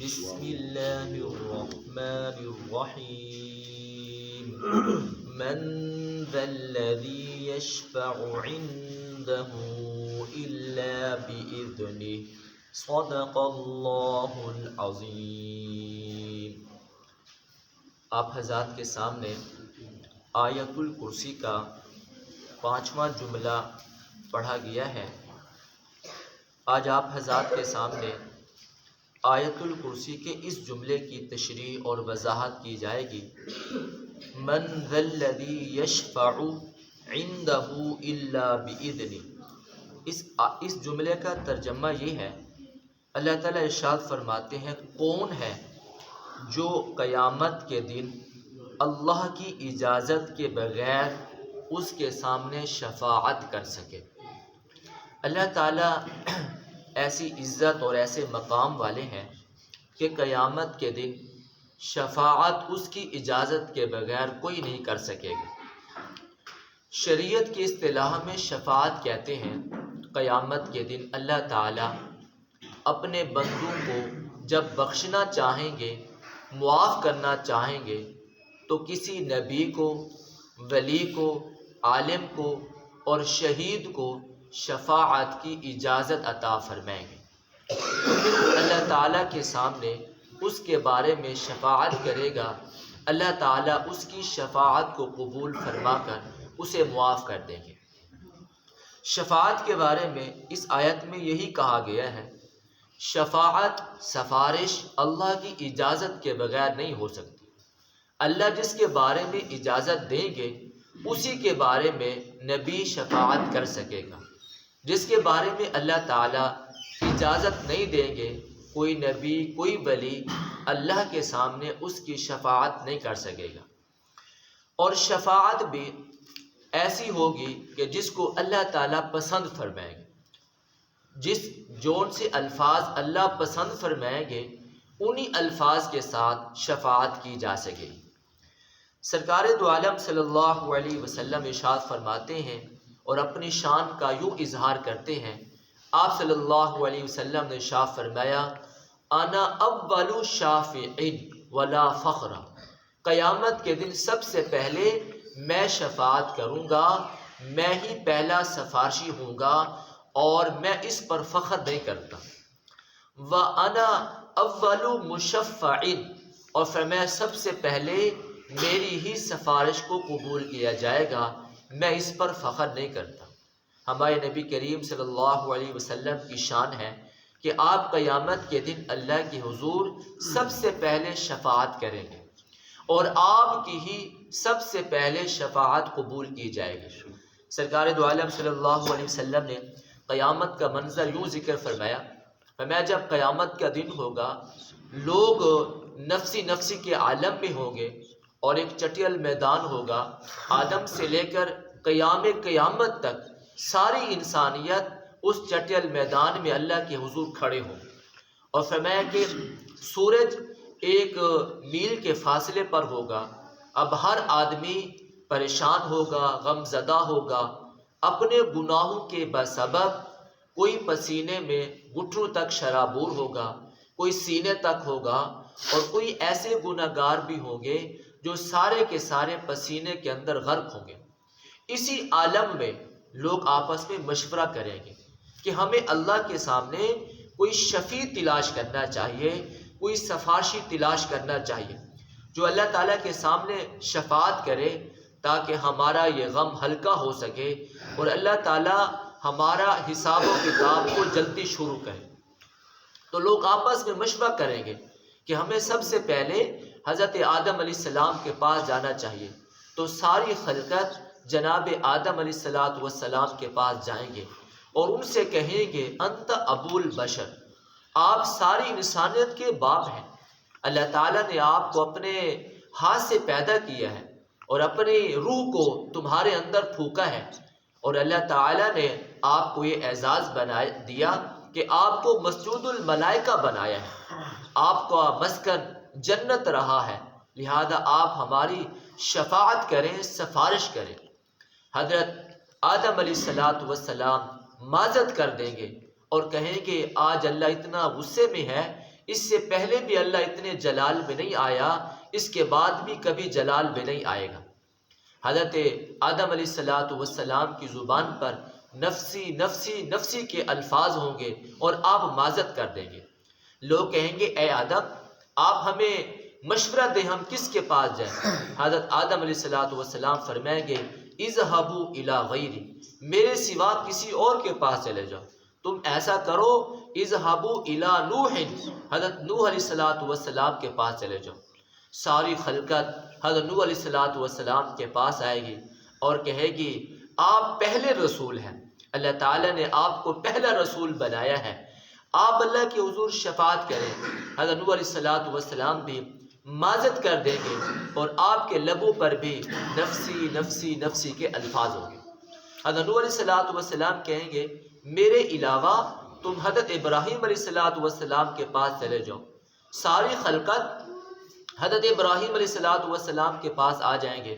بسم اللہ الرحمن الرحیم من ذا الذی یشفع عنده الا بإذنہ صدق اللہ العظیم۔ آپ حضرات کے سامنے آیت الکرسی کا 5واں جملہ پڑھا گیا ہے۔ آج آپ حضرات کے سامنے آیت الکرسی کے اس جملے کی تشریح اور وضاحت کی جائے گی۔ من ذا الذی یشفع عنده الا بإذنہ، اس جملے کا ترجمہ یہ ہے، اللہ تعالیٰ ارشاد فرماتے ہیں کون ہے جو قیامت کے دن اللہ کی اجازت کے بغیر اس کے سامنے شفاعت کر سکے۔ اللہ تعالیٰ ایسی عزت اور ایسے مقام والے ہیں کہ قیامت کے دن شفاعت اس کی اجازت کے بغیر کوئی نہیں کر سکے گا۔ شریعت کی اصطلاح میں شفاعت کہتے ہیں قیامت کے دن اللہ تعالیٰ اپنے بندوں کو جب بخشنا چاہیں گے، معاف کرنا چاہیں گے، تو کسی نبی کو، ولی کو، عالم کو اور شہید کو شفاعت کی اجازت عطا فرمائیں گے۔ اللہ تعالیٰ کے سامنے اس کے بارے میں شفاعت کرے گا، اللہ تعالیٰ اس کی شفاعت کو قبول فرما کر اسے معاف کر دیں گے۔ شفاعت کے بارے میں اس آیت میں یہی کہا گیا ہے، شفاعت، سفارش اللہ کی اجازت کے بغیر نہیں ہو سکتی۔ اللہ جس کے بارے میں اجازت دیں گے اسی کے بارے میں نبی شفاعت کر سکے گا۔ جس کے بارے میں اللہ تعالیٰ اجازت نہیں دیں گے، کوئی نبی، کوئی ولی اللہ کے سامنے اس کی شفاعت نہیں کر سکے گا۔ اور شفاعت بھی ایسی ہوگی کہ جس کو اللہ تعالیٰ پسند فرمائیں گے، جون سے الفاظ اللہ پسند فرمائیں گے انہی الفاظ کے ساتھ شفاعت کی جا سکے گی۔ سرکار دو عالم صلی اللہ علیہ وسلم ارشاد فرماتے ہیں اور اپنی شان کا یوں اظہار کرتے ہیں، آپ صلی اللہ علیہ وسلم نے ارشاد فرمایا، انا اول شافع ولا فخر، قیامت کے دن سب سے پہلے میں شفاعت کروں گا، میں ہی پہلا سفارشی ہوں گا اور میں اس پر فخر نہیں کرتا۔ وَأَنَا أَوَّلُ مُشَفَّعٍ، اور فرمایا سب سے پہلے میری ہی سفارش کو قبول کیا جائے گا، میں اس پر فخر نہیں کرتا۔ ہمارے نبی کریم صلی اللہ علیہ وسلم کی شان ہے کہ آپ قیامت کے دن اللہ کے حضور سب سے پہلے شفاعت کریں گے اور آپ کی ہی سب سے پہلے شفاعت قبول کی جائے گی۔ سرکار دو عالم صلی اللہ علیہ وسلم نے قیامت کا منظر یوں ذکر فرمایا، جب قیامت کا دن ہوگا لوگ نفسی نفسی کے عالم میں ہوں گے اور ایک چٹیل میدان ہوگا، آدم سے لے کر قیامت تک ساری انسانیت اس چٹیل میدان میں اللہ کے حضور کھڑے ہوں، اور فرمایا کہ سورج 1 میل کے فاصلے پر ہوگا۔ اب ہر آدمی پریشان ہوگا، غم زدہ ہوگا، اپنے گناہوں کے بسبب کوئی پسینے میں گھٹنوں تک شرابور ہوگا، کوئی سینے تک ہوگا، اور کوئی ایسے گناہگار بھی ہوں گے جو سارے کے سارے پسینے کے اندر غرق ہوں گے۔ اسی عالم میں لوگ آپس میں مشورہ کریں گے کہ ہمیں اللہ کے سامنے کوئی شفیع تلاش کرنا چاہیے، کوئی سفارشی تلاش کرنا چاہیے جو اللہ تعالیٰ کے سامنے شفاعت کرے تاکہ ہمارا یہ غم ہلکا ہو سکے اور اللہ تعالیٰ ہمارا حساب و کتاب کو جلدی شروع کرے۔ تو لوگ آپس میں مشورہ کریں گے کہ ہمیں سب سے پہلے حضرت آدم علیہ السلام کے پاس جانا چاہیے، تو ساری خلقت جناب آدم علیہ السلام کے پاس جائیں گے اور ان سے کہیں گے انت ابو البشر، آپ ساری انسانیت کے باپ ہیں، اللہ تعالیٰ نے آپ کو اپنے ہاتھ سے پیدا کیا ہے اور اپنی روح کو تمہارے اندر پھونکا ہے، اور اللہ تعالیٰ نے آپ کو یہ اعزاز دیا کہ آپ کو مسجود الملائکہ بنایا ہے، آپ کا مسکن جنت رہا ہے، لہذا آپ ہماری شفاعت کریں، سفارش کریں۔ حضرت آدم علیہ السلام معذرت کر دیں گے اور کہیں گے آج اللہ اتنا غصے میں ہے اس سے پہلے بھی اللہ اتنے جلال میں نہیں آیا، اس کے بعد بھی کبھی جلال میں نہیں آئے گا۔ حضرت آدم علیہ السلام کی زبان پر نفسی نفسی نفسی کے الفاظ ہوں گے اور آپ معذرت کر دیں گے۔ لوگ کہیں گے اے آدم آپ ہمیں مشورہ دیں، ہم کس کے پاس جائیں؟ حضرت آدم علیہ السلام فرمائیں گے اذهبوا الی غیری، میرے سوا کسی اور کے پاس چلے جاؤ۔ تم ایسا کرو اذهبوا الی نوح، حضرت نوح علیہ السلام کے پاس چلے جاؤ۔ ساری خلقت حضرت نوح علیہ السلام کے پاس آئے گی اور کہے گی آپ پہلے رسول ہیں، اللہ تعالیٰ نے آپ کو پہلا رسول بنایا ہے، آپ اللہ کے حضور شفاعت کریں۔ حضرت نوح علیہ السلام بھی معذرت کر دیں گے اور آپ کے لبوں پر بھی نفسی نفسی نفسی کے الفاظ ہوں گے۔ حضرت نوح علیہ السلام کہیں گے میرے علاوہ تم حضرت ابراہیم علیہ السلام کے پاس چلے جاؤ۔ ساری خلقت حضرت ابراہیم علیہ السلام کے پاس آ جائیں گے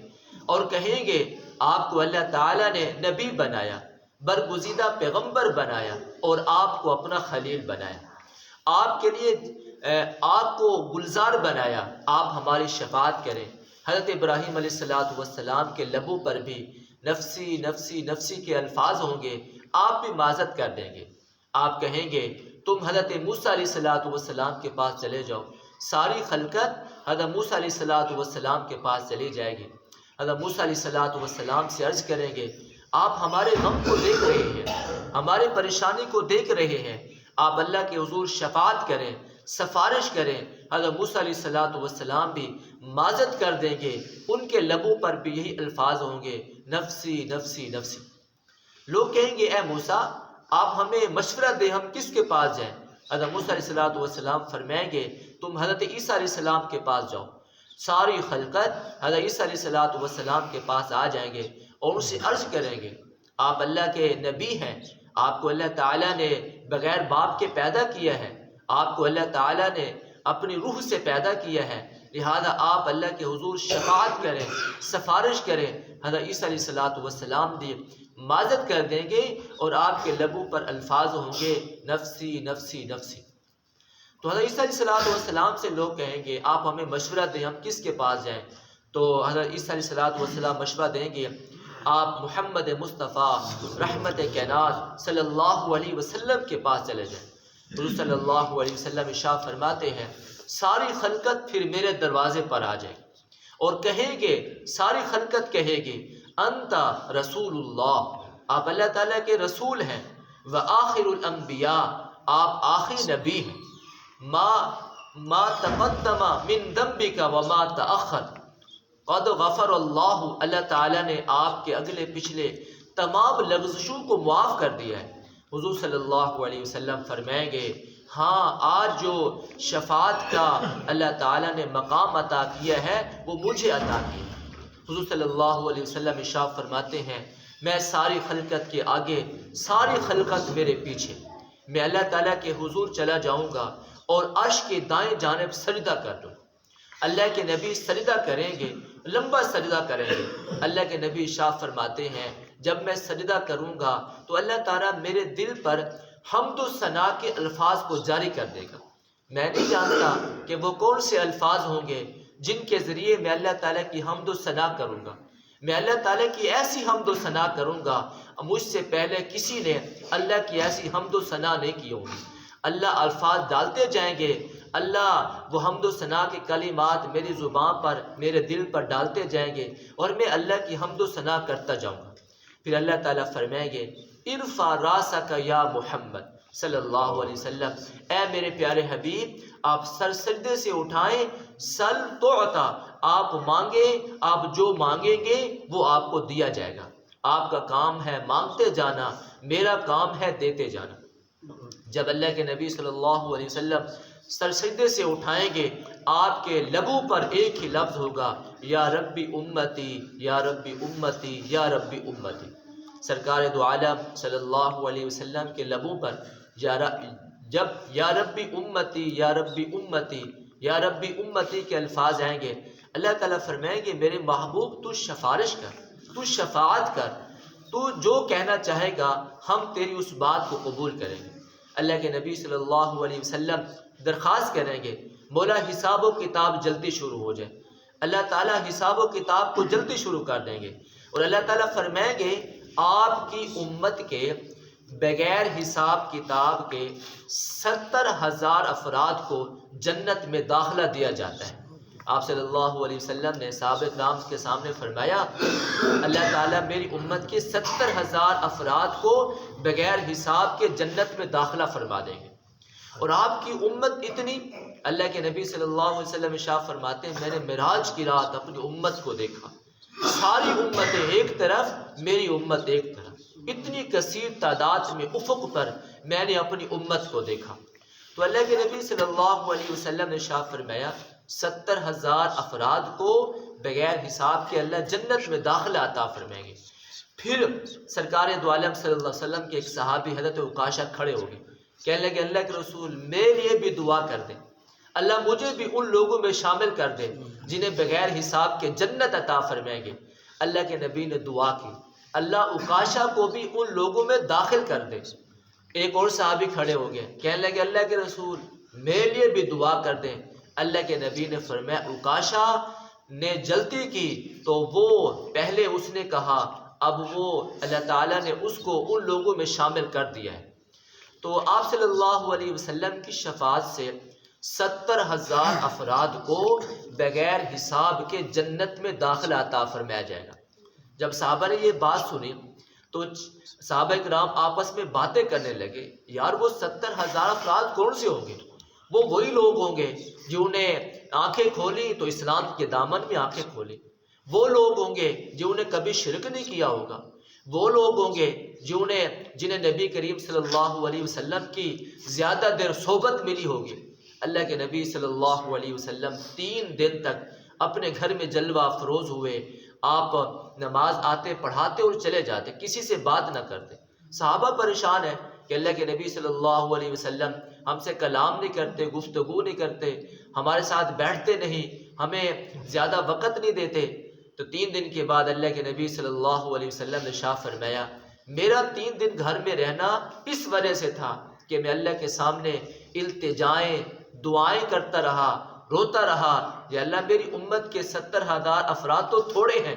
اور کہیں گے آپ کو اللہ تعالیٰ نے نبی بنایا، برگزیدہ پیغمبر بنایا اور آپ کو اپنا خلیل بنایا، آپ کے لیے آپ کو گلزار بنایا، آپ ہماری شفاعت کریں۔ حضرت ابراہیم علیہ السلام کے لبوں پر بھی نفسی نفسی نفسی کے الفاظ ہوں گے، آپ بھی معذرت کر دیں گے۔ آپ کہیں گے تم حضرت موسیٰ علیہ السلام کے پاس چلے جاؤ۔ ساری خلقت حضرت موسیٰ علیہ السلام کے پاس چلی جائے گی۔ حضرت موسیٰ علیہ السلام سے عرض کریں گے آپ ہمارے غم کو دیکھ رہے ہیں، ہمارے پریشانی کو دیکھ رہے ہیں، آپ اللہ کے حضور شفاعت کریں، سفارش کریں۔ حضرت موسیٰ علیہ السلام بھی معذرت کر دیں گے، ان کے لبوں پر بھی یہی الفاظ ہوں گے نفسی نفسی نفسی۔ لوگ کہیں گے اے موسیٰ آپ ہمیں مشورہ دیں، ہم کس کے پاس جائیں؟ حضرت موسیٰ علیہ السلام فرمائیں گے تم حضرت عیسیٰ علیہ السلام کے پاس جاؤ۔ ساری خلقت حضرت عیسیٰ علیہ السلام کے پاس آ جائیں گے اور ان سے عرض کریں گے آپ اللہ کے نبی ہیں، آپ کو اللہ تعالیٰ نے بغیر باپ کے پیدا کیا ہے، آپ کو اللہ تعالیٰ نے اپنی روح سے پیدا کیا ہے، لہذا آپ اللہ کے حضور شفاعت کریں، سفارش کریں۔ حضرت عیسیٰ علیہ السلام بھی معذرت کر دیں گے اور آپ کے لبوں پر الفاظ ہوں گے نفسی نفسی نفسی۔ تو حضرت عیسیٰ علیہ السلام سے لوگ کہیں گے آپ ہمیں مشورہ دیں، ہم کس کے پاس جائیں؟ تو حضرت عیسیٰ علیہ السلام مشورہ دیں گے آپ محمد مصطفیٰ رحمت کائنات صلی اللہ علیہ وسلم کے پاس چلے جائیں۔ حضور صلی اللہ علیہ وسلم ارشاد فرماتے ہیں ساری خلقت پھر میرے دروازے پر آ جائے اور کہیں گے، ساری خلقت کہے گی انت رسول اللہ، آپ اللہ تعالیٰ کے رسول ہیں، وآخر الانبیاء، آپ آخری نبی ہیں، ما تقدم من ذنبک وما تأخر قد غفر اللہ، اللہ تعالیٰ نے آپ کے اگلے پچھلے تمام لغزشوں کو معاف کر دیا ہے۔ حضور صلی اللہ علیہ وسلم فرمائیں گے ہاں آج جو شفاعت کا اللہ تعالیٰ نے مقام عطا کیا ہے وہ مجھے عطا کیا۔ حضور صلی اللہ علیہ وسلم ارشاد فرماتے ہیں میں ساری خلقت کے آگے، ساری خلقت میرے پیچھے، میں اللہ تعالیٰ کے حضور چلا جاؤں گا اور عرش کے دائیں جانب سجدہ کر دوں۔ اللہ کے نبی سجدہ کریں گے، لمبا سجدہ کریں گے۔ اللہ کے نبی ارشاد فرماتے ہیں جب میں سجدہ کروں گا تو اللہ تعالیٰ میرے دل پر حمد و ثنا کے الفاظ کو جاری کر دے گا۔ میں نہیں جانتا کہ وہ کون سے الفاظ ہوں گے جن کے ذریعے میں اللہ تعالیٰ کی حمد و ثنا کروں گا۔ میں اللہ تعالیٰ کی ایسی حمد و ثنا کروں گا مجھ سے پہلے کسی نے اللہ کی ایسی حمد و ثنا نہیں کی ہوگی۔ اللہ الفاظ ڈالتے جائیں گے، اللہ وہ حمد و ثنا کے کلمات میری زبان پر، میرے دل پر ڈالتے جائیں گے اور میں اللہ کی حمد و ثنا کرتا جاؤں گا۔ پھر اللہ تعالیٰ فرمائیں گے ارفع راسک یا محمد صلی اللہ علیہ وسلم، اے میرے پیارے حبیب آپ سر سجدے سے اٹھائیں، سل تعطا، آپ مانگیں، آپ جو مانگیں گے وہ آپ کو دیا جائے گا۔ آپ کا کام ہے مانگتے جانا، میرا کام ہے دیتے جانا۔ جب اللہ کے نبی صلی اللہ علیہ وسلم سر سجدے سے اٹھائیں گے آپ کے لبوں پر ایک ہی لفظ ہوگا یا ربی امتی یا ربی امتی یا ربی امتی۔ سرکار دو عالم صلی اللہ علیہ وسلم کے لبوں پر جب یا ربی امتی یا ربی امتی یا ربی امتی کے الفاظ آئیں گے اللہ تعالیٰ فرمائیں گے میرے محبوب تو سفارش کر، تو شفاعت کر، تو جو کہنا چاہے گا ہم تیری اس بات کو قبول کریں گے۔ اللہ کے نبی صلی اللہ علیہ وسلم درخواست کریں گے مولا حساب و کتاب جلدی شروع ہو جائے، اللہ تعالیٰ حساب و کتاب کو جلدی شروع کر دیں گے، اور اللہ تعالیٰ فرمائیں گے آپ کی امت کے بغیر حساب کتاب کے 70,000 افراد کو جنت میں داخلہ دیا جاتا ہے۔ آپ صلی اللہ علیہ وسلم نے صحابہ کرام کے سامنے فرمایا اللہ تعالیٰ میری امت کے 70,000 افراد کو بغیر حساب کے جنت میں داخلہ فرما دیں گے، اور آپ کی امت اتنی، اللہ کے نبی صلی اللہ علیہ وسلم ارشاد فرماتے ہیں میں نے معراج کی رات اپنی امت کو دیکھا، ساری امتیں ایک طرف میری امت ایک طرف، اتنی کثیر تعداد میں افق پر میں نے اپنی امت کو دیکھا۔ تو اللہ کے نبی صلی اللہ علیہ وسلم نے ارشاد فرمایا 70,000 افراد کو بغیر حساب کے اللہ جنت میں داخلہ عطا فرمائیں گے۔ پھر سرکار دو عالم صلی اللہ علیہ وسلم کے ایک صحابی حضرت عکاشہ کھڑے ہو گئے، کہنے لگے اللہ کے رسول میرے لیے بھی دعا کر دیں، اللہ مجھے بھی ان لوگوں میں شامل کر دیں جنہیں بغیر حساب کے جنت عطا فرمائیں گے۔ اللہ کے نبی نے دعا کی اللہ عکاشہ کو بھی ان لوگوں میں داخل کر دے۔ ایک اور صحابی کھڑے ہو گئے، کہنے لگے اللہ کے رسول میرے لیے بھی دعا کر دیں۔ اللہ کے نبی نے فرمایا عکاشہ نے جلدی کی تو وہ پہلے اس نے کہا، اب وہ اللہ تعالیٰ نے اس کو ان لوگوں میں شامل کر دیا ہے۔ تو آپ صلی اللہ علیہ وسلم کی شفاعت سے 70,000 افراد کو بغیر حساب کے جنت میں داخلہ عطا فرمایا جائے گا۔ جب صحابہ نے یہ بات سنی تو صحابہ کرام آپس میں باتیں کرنے لگے، یار وہ 70,000 افراد کون سے ہوں گے؟ وہ وہی لوگ ہوں گے جنہوں نے آنکھیں کھولی تو اسلام کے دامن میں آنکھیں کھولی، وہ لوگ ہوں گے جنہوں نے کبھی شرک نہیں کیا ہوگا، وہ لوگ ہوں گے جنہیں نبی کریم صلی اللہ علیہ وسلم کی زیادہ دیر صحبت ملی ہوگی۔ اللہ کے نبی صلی اللہ علیہ وسلم 3 دن تک اپنے گھر میں جلوہ افروز ہوئے، آپ نماز آتے پڑھاتے اور چلے جاتے، کسی سے بات نہ کرتے۔ صحابہ پریشان ہیں کہ اللہ کے نبی صلی اللہ علیہ وسلم ہم سے کلام نہیں کرتے، گفتگو نہیں کرتے، ہمارے ساتھ بیٹھتے نہیں، ہمیں زیادہ وقت نہیں دیتے۔ تو 3 دن کے بعد اللہ کے نبی صلی اللہ علیہ وسلم نے ارشاد فرمایا میرا 3 دن گھر میں رہنا اس وجہ سے تھا کہ میں اللہ کے سامنے التجائیں دعائیں کرتا رہا، روتا رہا، یا اللہ میری امت کے 70,000 افراد تو تھوڑے ہیں،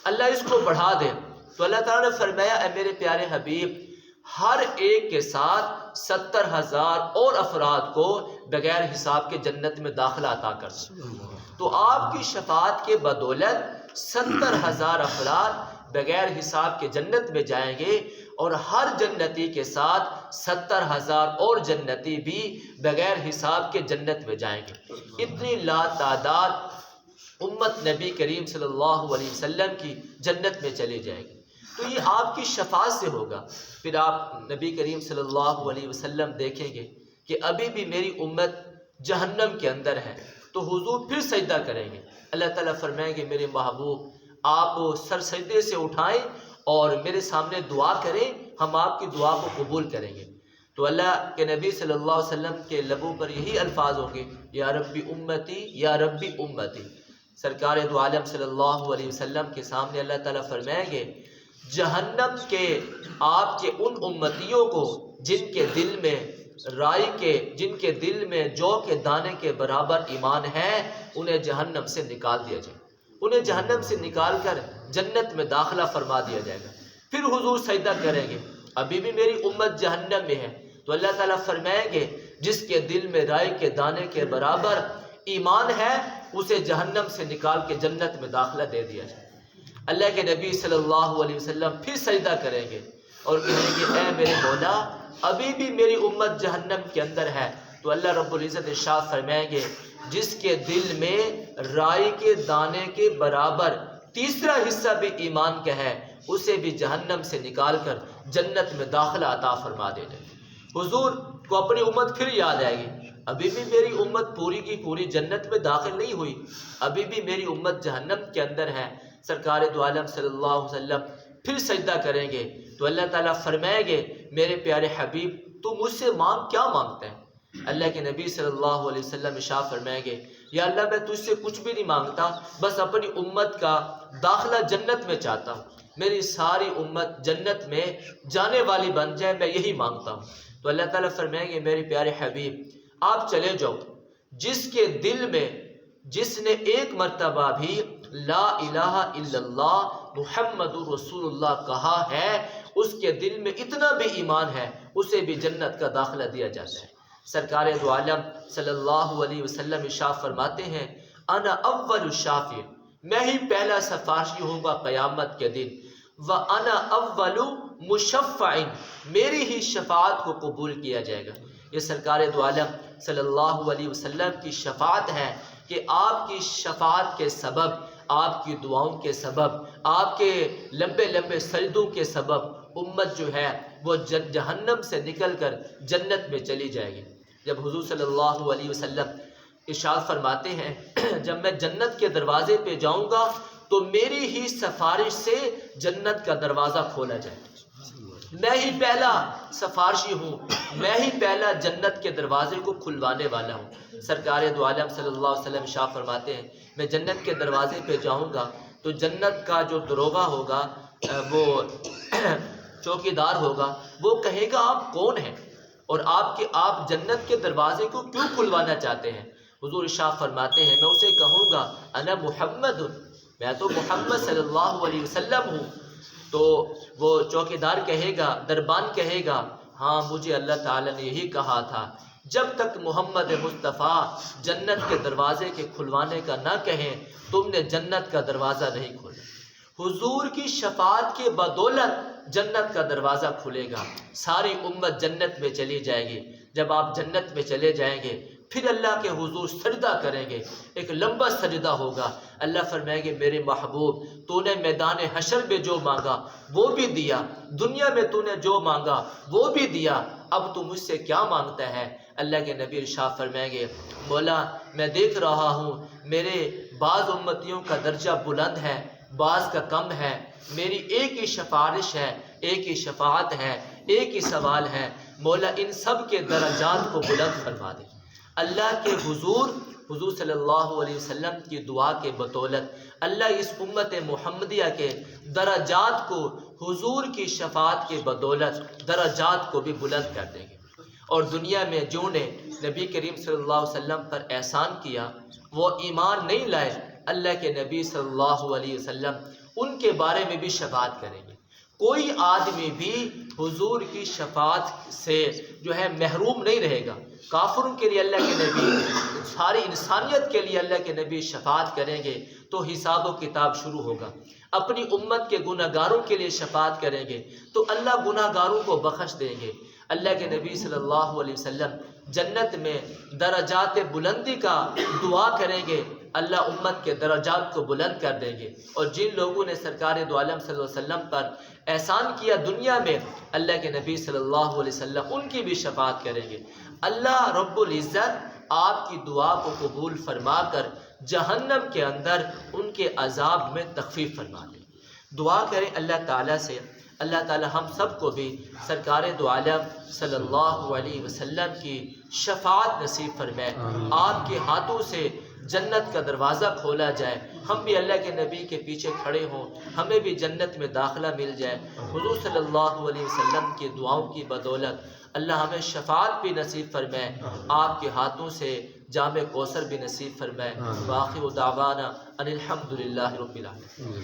اللہ اس کو بڑھا دے۔ تو اللہ تعالیٰ نے فرمایا اے میرے پیارے حبیب ہر ایک کے ساتھ 70,000 اور افراد کو بغیر حساب کے جنت میں داخلہ عطا کر دیں۔ تو آپ کی شفاعت کے بدولت 70,000 افراد بغیر حساب کے جنت میں جائیں گے، اور ہر جنتی کے ساتھ 70,000 اور جنتی بھی بغیر حساب کے جنت میں جائیں گے۔ اتنی لا تعداد امت نبی کریم صلی اللہ علیہ وسلم کی جنت میں چلی جائے گی۔ تو یہ آپ کی شفاعت سے ہوگا۔ پھر آپ نبی کریم صلی اللہ علیہ وسلم دیکھیں گے کہ ابھی بھی میری امت جہنم کے اندر ہے، تو حضور پھر سجدہ کریں گے، اللہ تعالیٰ فرمائیں گے میرے محبوب آپ سر سجدے سے اٹھائیں اور میرے سامنے دعا کریں، ہم آپ کی دعا کو قبول کریں گے۔ تو اللہ کے نبی صلی اللہ علیہ وسلم کے لبوں پر یہی الفاظ ہوں گے یا ربی امتی یا ربی امتی۔ سرکار دو عالم صلی اللہ علیہ وسلم کے سامنے اللہ تعالیٰ فرمائیں گے جہنم کے آپ کے ان امتیوں کو جن کے دل میں جو کے دانے کے برابر ایمان ہے انہیں جہنم سے نکال دیا جائے، انہیں جہنم سے نکال کر جنت میں داخلہ فرما دیا جائے گا۔ پھر حضور سجدہ کریں گے، ابھی بھی میری امت جہنم میں ہے، تو اللہ تعالیٰ فرمائیں گے جس کے دل میں رائی کے دانے کے برابر ایمان ہے اسے جہنم سے نکال کے جنت میں داخلہ دے دیا جائے۔ اللہ کے نبی صلی اللہ علیہ وسلم پھر سجدہ کریں گے اور کہیں گے اے میرے مولا ابھی بھی میری امت جہنم کے اندر ہے، تو اللہ رب العزت ارشاد فرمائیں گے جس کے دل میں رائی کے دانے کے برابر تیسرا حصہ بھی ایمان کا ہے اسے بھی جہنم سے نکال کر جنت میں داخلہ عطا فرما دے جائے۔ حضور کو اپنی امت پھر یاد آئے گی، ابھی بھی میری امت پوری کی پوری جنت میں داخل نہیں ہوئی، ابھی بھی میری امت جہنم کے اندر ہے۔ سرکار دو عالم صلی اللہ علیہ وسلم پھر سجدہ کریں گے تو اللہ تعالیٰ فرمائیں گے میرے پیارے حبیب تو مجھ سے کیا مانگتا ہے؟ اللہ کے نبی صلی اللہ علیہ وسلم ارشاد فرمائیں گے یا اللہ میں تجھ سے کچھ بھی نہیں مانگتا، بس اپنی امت کا داخلہ جنت میں چاہتا ہوں، میری ساری امت جنت میں جانے والی بن جائے، میں یہی مانگتا ہوں۔ تو اللہ تعالیٰ فرمائیں گے میرے پیارے حبیب آپ چلے جاؤ، جس کے دل میں جس نے ایک مرتبہ بھی لا الہ الا اللہ محمد رسول اللہ کہا ہے، اس کے دل میں اتنا بھی ایمان ہے، اسے بھی جنت کا داخلہ دیا جاتا ہے۔ سرکار دو عالم صلی اللہ علیہ وسلم ارشاد فرماتے ہیں انا اول الشافع، میں ہی پہلا سفارشی ہوں گا قیامت کے دن، وانا اول مشفع، میری ہی شفاعت کو قبول کیا جائے گا۔ یہ سرکار دو عالم صلی اللہ علیہ وسلم کی شفاعت ہے کہ آپ کی شفاعت کے سبب، آپ کی دعاؤں کے سبب، آپ کے لمبے لمبے سجدوں کے سبب امت جو ہے وہ جہنم سے نکل کر جنت میں چلی جائے گی۔ جب حضور صلی اللہ علیہ وسلم ارشاد فرماتے ہیں جب میں جنت کے دروازے پہ جاؤں گا تو میری ہی سفارش سے جنت کا دروازہ کھولا جائے گا، میں ہی پہلا سفارشی ہوں، میں ہی پہلا جنت کے دروازے کو کھلوانے والا ہوں۔ سرکار دو عالم صلی اللہ علیہ وسلم ارشاد فرماتے ہیں میں جنت کے دروازے پہ جاؤں گا تو جنت کا جو دروغہ ہوگا، وہ چوکیدار ہوگا، وہ کہے گا آپ کون ہیں اور آپ جنت کے دروازے کو کیوں کھلوانا چاہتے ہیں؟ حضور ارشاد فرماتے ہیں میں اسے کہوں گا انا محمد، میں تو محمد صلی اللہ علیہ وسلم ہوں۔ تو وہ چوکیدار کہے گا، دربان کہے گا ہاں مجھے اللہ تعالیٰ نے یہی کہا تھا، جب تک محمد مصطفیٰ جنت کے دروازے کے کھلوانے کا نہ کہیں تم نے جنت کا دروازہ نہیں کھولا۔ حضور کی شفاعت کے بدولت جنت کا دروازہ کھلے گا، ساری امت جنت میں چلی جائے گی۔ جب آپ جنت میں چلے جائیں گے پھر اللہ کے حضور سجدہ کریں گے، ایک لمبا سجدہ ہوگا۔ اللہ فرمائیں گے میرے محبوب تو نے میدان حشر میں جو مانگا وہ بھی دیا، دنیا میں تو نے جو مانگا وہ بھی دیا، اب تو مجھ سے کیا مانگتا ہے؟ اللہ کے نبی ارشاد فرمائیں گے مولا میں دیکھ رہا ہوں میرے بعض امتیوں کا درجہ بلند ہے، بعض کا کم ہے، میری ایک ہی سفارش ہے، ایک ہی شفاعت ہے، ایک ہی سوال ہے، مولا ان سب کے درجات کو بلند فرما دے۔ اللہ کے حضور صلی اللہ علیہ وسلم کی دعا کے بدولت اللہ اس امت محمدیہ کے درجات کو حضور کی شفاعت کے بدولت درجات کو بھی بلند کر دیں گے۔ اور دنیا میں جو نے نبی کریم صلی اللہ علیہ وسلم پر احسان کیا، وہ ایمان نہیں لائے، اللہ کے نبی صلی اللہ علیہ وسلم ان کے بارے میں بھی شفاعت کریں گے۔ کوئی آدمی بھی حضور کی شفاعت سے جو ہے محروم نہیں رہے گا۔ کافروں کے لیے اللہ کے نبی، ساری انسانیت کے لیے اللہ کے نبی شفاعت کریں گے تو حساب و کتاب شروع ہوگا۔ اپنی امت کے گناہ گاروں کے لیے شفاعت کریں گے تو اللہ گناہ گاروں کو بخش دیں گے۔ اللہ کے نبی صلی اللہ علیہ وسلم جنت میں درجات بلندی کا دعا کریں گے، اللہ امت کے درجات کو بلند کر دیں گے۔ اور جن لوگوں نے سرکار دو عالم صلی اللہ علیہ وسلم پر احسان کیا دنیا میں، اللہ کے نبی صلی اللہ علیہ وسلم ان کی بھی شفاعت کریں گے۔ اللہ رب العزت آپ کی دعا کو قبول فرما کر جہنم کے اندر ان کے عذاب میں تخفیف فرما دے۔ دعا کریں اللہ تعالیٰ سے، اللہ تعالیٰ ہم سب کو بھی سرکار دو عالم صلی اللہ علیہ وسلم کی شفاعت نصیب فرمائے، آپ کے ہاتھوں سے جنت کا دروازہ کھولا جائے، ہم بھی اللہ کے نبی کے پیچھے کھڑے ہوں، ہمیں بھی جنت میں داخلہ مل جائے۔ حضور صلی اللہ علیہ وسلم کی دعاؤں کی بدولت اللہ ہمیں شفاعت بھی نصیب فرمائے، آپ کے ہاتھوں سے جام کوثر بھی نصیب فرمائے۔ وآخر دعوانا ان الحمد للہ رب العالمین۔